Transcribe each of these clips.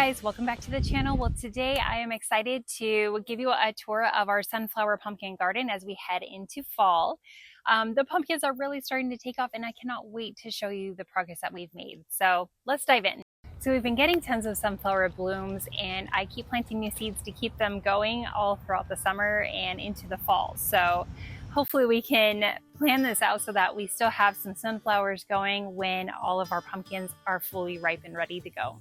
guys, welcome back to the channel. Well, today I am excited to give you a tour of our sunflower pumpkin garden as we head into fall. The pumpkins are really starting to take off and I cannot wait to show you the progress that we've made. So let's dive in. So we've been getting tons of sunflower blooms and I keep planting new seeds to keep them going all throughout the summer and into the fall. So hopefully we can plan this out so that we still have some sunflowers going when all of our pumpkins are fully ripe and ready to go.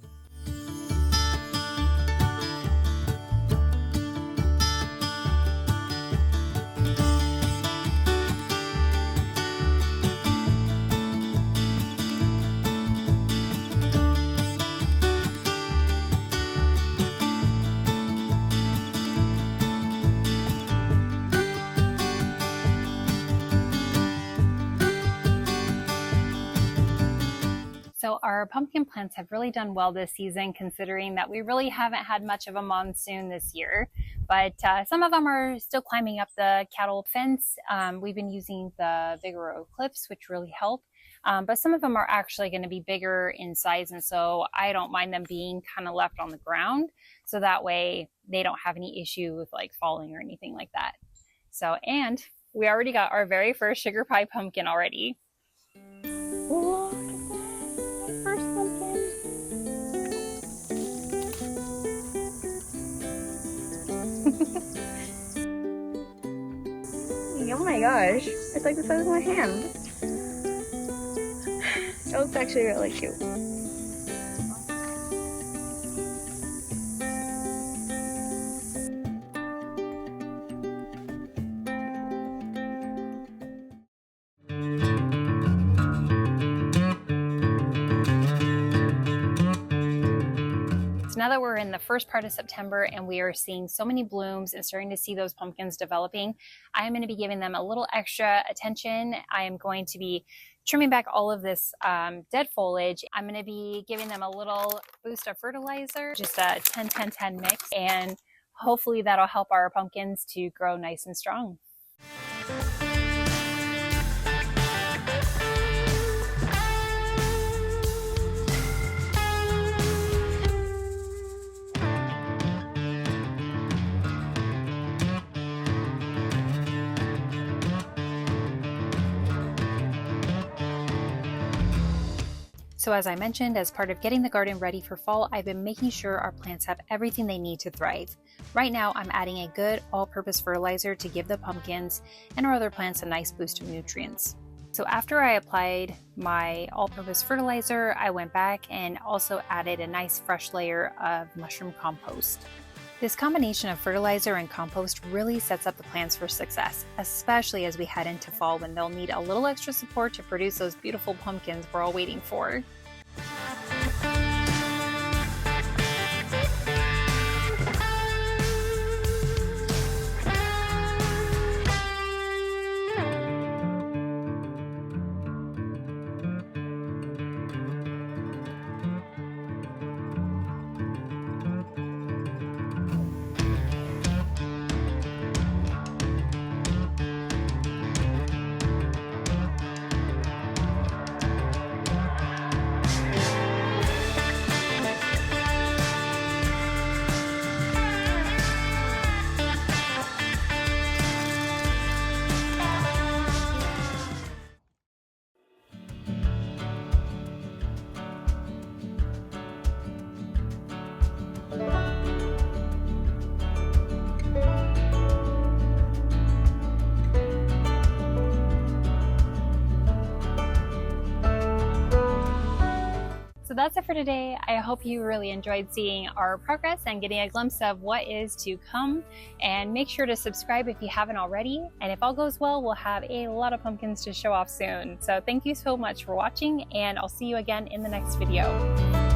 So our pumpkin plants have really done well this season, considering that we really haven't had much of a monsoon this year. But some of them are still climbing up the cattle fence. We've been using the Vigoro clips, which really help. But some of them are actually going to be bigger in size, and so I don't mind them being kind of left on the ground. So that way they don't have any issue with like falling or anything like that. So, and we already got our very first sugar pie pumpkin already. Oh my gosh, it's like the size of my hand. It looks actually really cute. So now that we're in the first part of September and we are seeing so many blooms and starting to see those pumpkins developing, I am going to be giving them a little extra attention. I am going to be trimming back all of this dead foliage. I'm going to be giving them a little boost of fertilizer, just a 10-10-10 mix, and hopefully that'll help our pumpkins to grow nice and strong. So as I mentioned, as part of getting the garden ready for fall, I've been making sure our plants have everything they need to thrive. Right now, I'm adding a good all-purpose fertilizer to give the pumpkins and our other plants a nice boost of nutrients. So after I applied my all-purpose fertilizer, I went back and also added a nice fresh layer of mushroom compost. This combination of fertilizer and compost really sets up the plants for success, especially as we head into fall when they'll need a little extra support to produce those beautiful pumpkins we're all waiting for. So that's it for today. I hope you really enjoyed seeing our progress and getting a glimpse of what is to come. And make sure to subscribe if you haven't already. And if all goes well, we'll have a lot of pumpkins to show off soon. So thank you so much for watching, and I'll see you again in the next video.